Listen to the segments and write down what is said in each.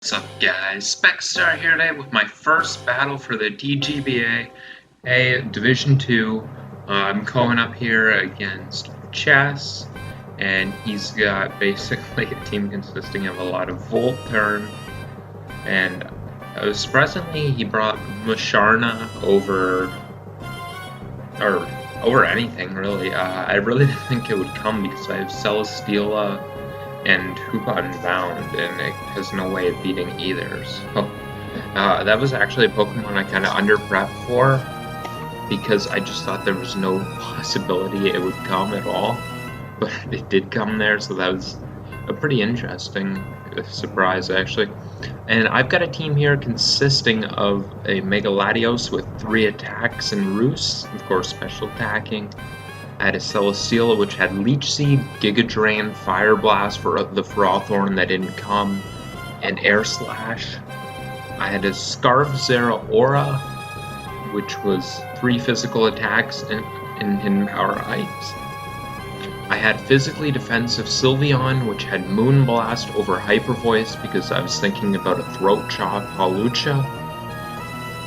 What's up, guys? Specstar here today with my first battle for the DGBA Division 2. I'm going up here against Chess, and he's got basically a team consisting of a lot of Volt turn, and surprisingly he brought Musharna over anything really. I really didn't think it would come because I have Celesteela and Hoopa Unbound, and it has no way of beating either. So that was actually a Pokemon I kind of under-prepped for, because I just thought there was no possibility it would come at all, but it did come there, so that was a pretty interesting surprise actually. And I've got a team here consisting of a Mega Latios with 3 attacks and Roost, of course special attacking. I had a Celesteela which had Leech Seed, Giga Drain, Fire Blast for the Ferrothorn that didn't come, and Air Slash. I had a Scarf Zeraora, which was 3 physical attacks and Hidden Power Ice. I had Physically Defensive Sylveon, which had Moon Blast over Hyper Voice because I was thinking about a Throat Chop Hawlucha.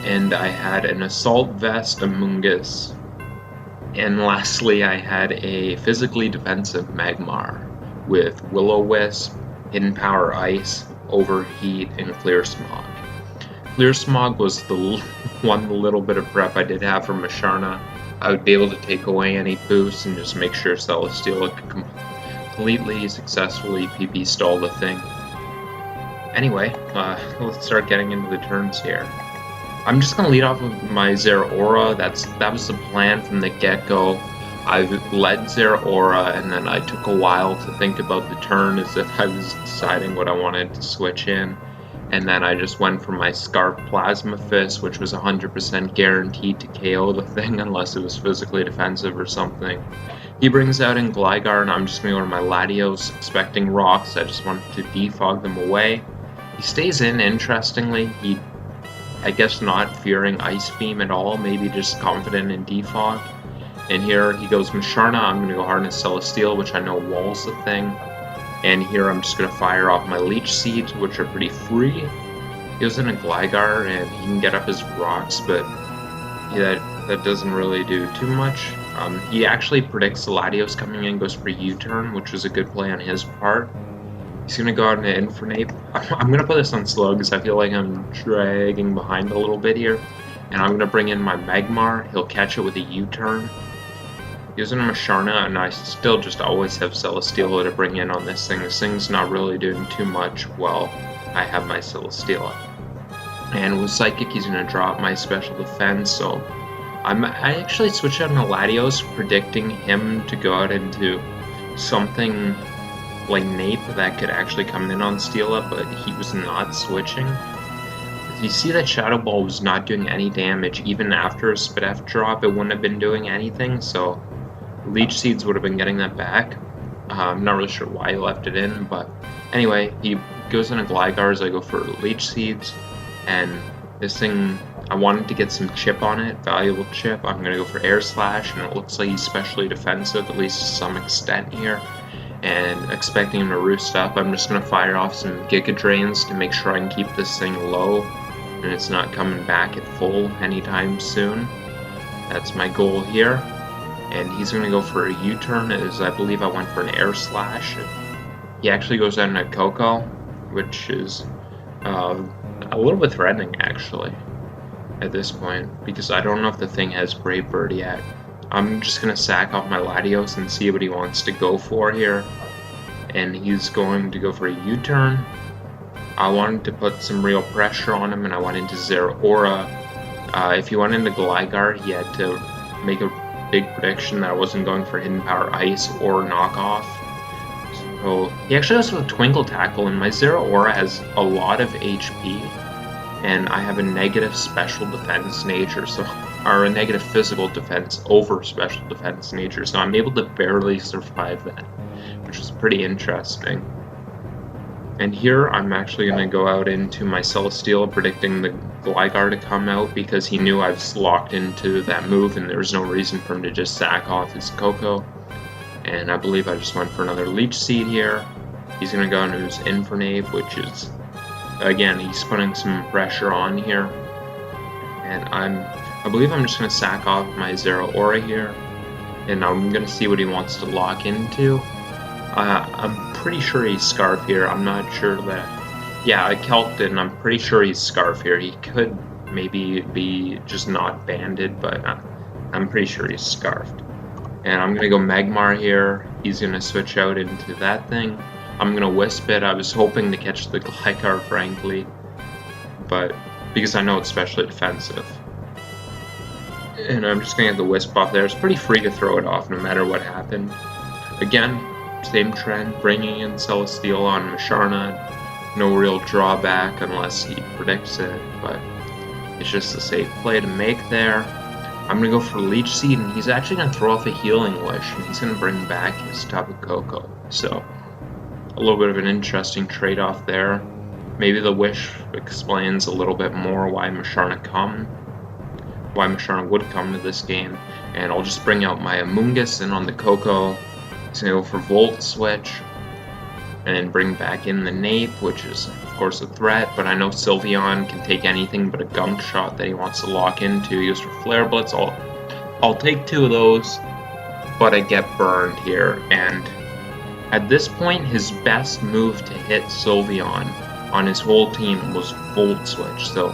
And I had an Assault Vest Amoonguss. And lastly, I had a Physically Defensive Magmar with Will-O-Wisp, Hidden Power Ice, Overheat, and Clear Smog. Clear Smog was the one little bit of prep I did have for Musharna. I would be able to take away any boosts and just make sure Celesteela could completely successfully PP stall the thing. Anyway, let's start getting into the turns here. I'm just going to lead off with my Zeraora. That was the plan from the get-go. I led Zeraora, and then I took a while to think about the turn as if I was deciding what I wanted to switch in. And then I just went for my Scarf Plasma Fist, which was 100% guaranteed to KO the thing unless it was physically defensive or something. He brings out in Gligar, and I'm just going to go to my Latios, expecting rocks. I just wanted to defog them away. He stays in, interestingly. I guess not fearing Ice Beam at all, maybe just confident in defog. And here he goes Musharna. I'm going to go Harness Celesteela, which I know walls the thing. And here I'm just going to fire off my Leech Seeds, which are pretty free. He goes in a Gligar, and he can get up his rocks, but yeah, that doesn't really do too much. He actually predicts the Latios coming in, goes for U-turn, which was a good play on his part. He's going to go out into Infernape. I'm going to put this on slow because I feel like I'm dragging behind a little bit here. And I'm going to bring in my Magmar. He'll catch it with a U-turn. Using a Musharna, and I still just always have Celesteela to bring in on this thing. This thing's not really doing too much while I have my Celesteela. And with Psychic, he's going to drop my special defense, so I actually switched out on Latios, predicting him to go out into something like Nape that could actually come in on Steela, but he was not switching. You see that Shadow Ball was not doing any damage even after a Spidef drop. It wouldn't have been doing anything, so Leech Seeds would have been getting that back. I'm not really sure why he left it in, but anyway, he goes into Gligar as I go for Leech Seeds, and this thing, I wanted to get some chip on it, valuable chip. I'm going to go for Air Slash, and it looks like he's specially defensive, at least to some extent here. And expecting him to roost up, I'm just going to fire off some Giga Drains to make sure I can keep this thing low and it's not coming back at full anytime soon. That's my goal here. And he's going to go for a U-turn, as I believe I went for an Air Slash. He actually goes out in a Coco, which is a little bit threatening actually at this point, because I don't know if the thing has Brave Bird yet. I'm just going to sack off my Latios and see what he wants to go for here. And he's going to go for a U-turn. I wanted to put some real pressure on him, and I went into Zeraora. If he went into Gligar, he had to make a big prediction that I wasn't going for Hidden Power Ice or Knockoff. So he actually goes with Twinkle Tackle, and my Zeraora has a lot of HP. And I have a negative special defense nature, or a negative physical defense over special defense nature, so I'm able to barely survive that, which is pretty interesting. And here I'm actually going to go out into my Celesteela, predicting the Gligar to come out because he knew I was locked into that move and there was no reason for him to just sack off his Coco. And I believe I just went for another Leech Seed here. He's going to go into his Infernape, which is Again, he's putting some pressure on here, and I believe I'm just going to sack off my Zero Aura here, and I'm going to see what he wants to lock into. I'm pretty sure he's Scarf here. I'm not sure that... Yeah, I calced it, and I'm pretty sure he's Scarf here. He could maybe be just not banded, but I'm pretty sure he's Scarfed. And I'm going to go Magmar here. He's going to switch out into that thing. I'm going to Wisp it. I was hoping to catch the Glycar, frankly, but because I know it's specially defensive. And I'm just going to get the Wisp off there. It's pretty free to throw it off no matter what happened. Again, same trend, bringing in Celesteela on Musharna. No real drawback unless he predicts it, but it's just a safe play to make there. I'm going to go for Leech Seed, and he's actually going to throw off a Healing Wish, and he's going to bring back his Tapu Koko. So, a little bit of an interesting trade-off there. Maybe the Wish explains a little bit more why Musharna would come to this game. And I'll just bring out my Amoonguss, and on the Koko, he's going to go for Volt Switch, and bring back in the Nape, which is, of course, a threat, but I know Sylveon can take anything but a Gunk Shot that he wants to lock into. He goes for Flare Blitz. I'll take 2 of those, but I get burned here, and at this point, his best move to hit Sylveon on his whole team was Volt Switch, so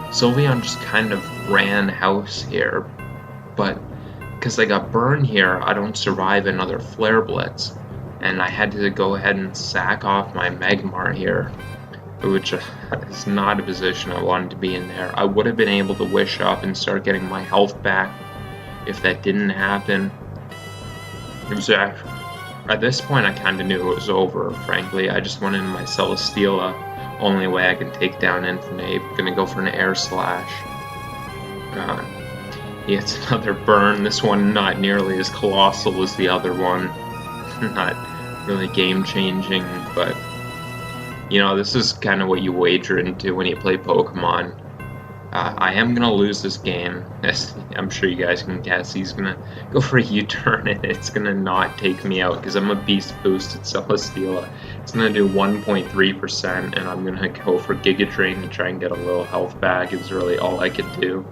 Sylveon just kind of ran house here, but because I got burned here, I don't survive another Flare Blitz. And I had to go ahead and sack off my Magmar here, which is not a position I wanted to be in there. I would have been able to Wish up and start getting my health back if that didn't happen. It was at this point I kind of knew it was over, frankly. I just went into my Celesteela. Only way I can take down Infernape. Gonna go for an Air Slash. He hits another burn. This one not nearly as colossal as the other one. Not really game-changing, but you know, this is kind of what you wager into when you play Pokemon. I am gonna lose this game, as I'm sure you guys can guess. He's gonna go for a U-turn, and it's gonna not take me out because I'm a beast boosted Celesteela. It's gonna do 1.3%, and I'm gonna go for Giga Drain to try and get a little health back. It's really all I could do.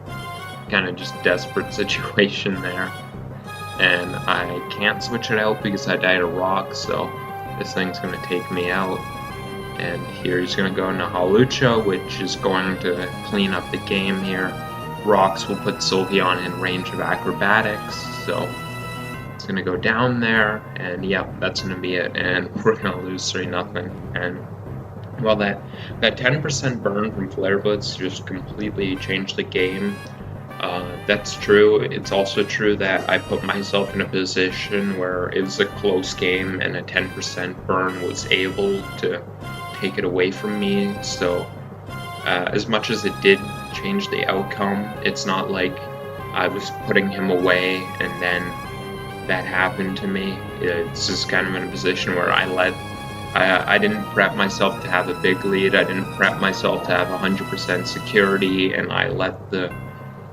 Kind of just desperate situation there. And I can't switch it out because I died of rock, so this thing's going to take me out. And here he's going to go into Hawlucha, which is going to clean up the game here. Rocks will put Sylveon in range of acrobatics, so it's going to go down there, and yeah, that's going to be it. And we're going to lose 3-0. And well, that 10% burn from Flare Blitz just completely changed the game. That's true. It's also true that I put myself in a position where it was a close game and a 10% burn was able to take it away from me. So as much as it did change the outcome, it's not like I was putting him away and then that happened to me. It's just kind of in a position where I didn't prep myself to have a big lead. I didn't prep myself to have 100% security, and I let the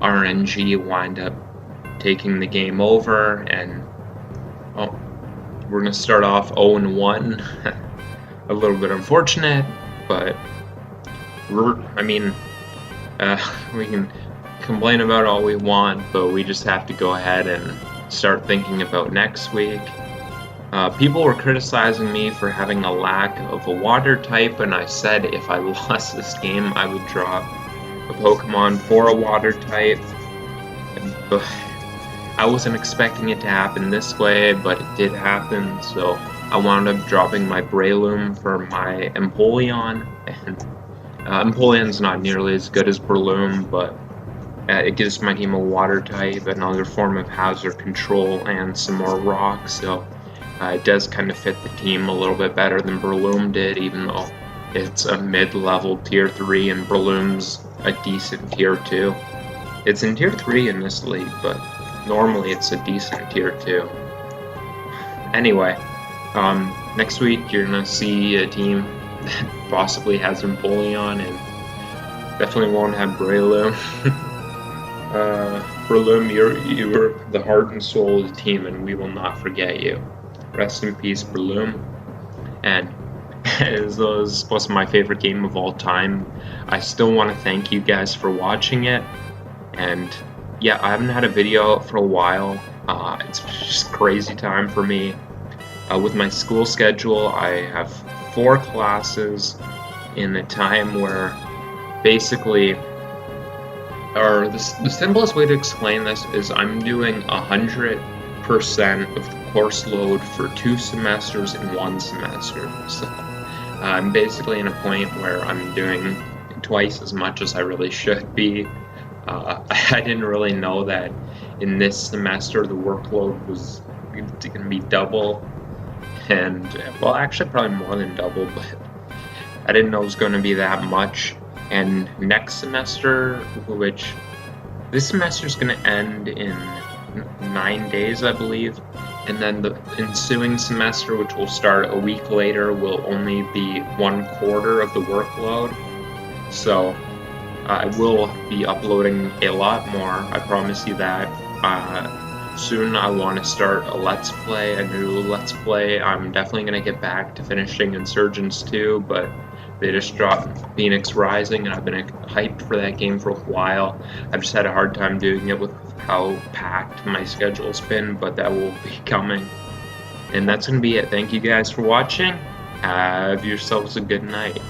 RNG wind up taking the game over, and well, we're going to start off 0-1. A little bit unfortunate, but we can complain about all we want, but we just have to go ahead and start thinking about next week. People were criticizing me for having a lack of a water type, and I said if I lost this game, I would drop a Pokemon for a water type. I wasn't expecting it to happen this way, but it did happen, so I wound up dropping my Breloom for my Empoleon, and Empoleon's not nearly as good as Breloom, but it gives my team a water type, another form of hazard control, and some more rock, so it does kind of fit the team a little bit better than Breloom did, even though it's a mid-level tier 3 and Breloom's a decent tier 2. It's in tier 3 in this league, but normally it's a decent tier 2. Anyway, next week you're going to see a team that possibly has Empoleon and definitely won't have Breloom. Breloom, you're the heart and soul of the team, and we will not forget you. Rest in peace, Breloom. And It was my favorite game of all time. I still want to thank you guys for watching it. And yeah, I haven't had a video for a while. It's just crazy time for me. With my school schedule, I have 4 classes in a time where basically, or the simplest way to explain this is I'm doing 100% of the course load for 2 semesters in 1 semester. So I'm basically in a point where I'm doing twice as much as I really should be. I didn't really know that in this semester the workload was going to be double, and well, actually probably more than double, but I didn't know it was going to be that much. And next semester, which this semester is going to end in 9 days, I believe, and then the ensuing semester, which will start a week later, will only be 1/4 of the workload. So I will be uploading a lot more, I promise you that. Soon I want to start a Let's Play, a new Let's Play. I'm definitely going to get back to finishing Insurgents 2, but they just dropped Phoenix Rising, and I've been hyped for that game for a while. I've just had a hard time doing it with how packed my schedule's been, but that will be coming. And that's going to be it. Thank you guys for watching. Have yourselves a good night.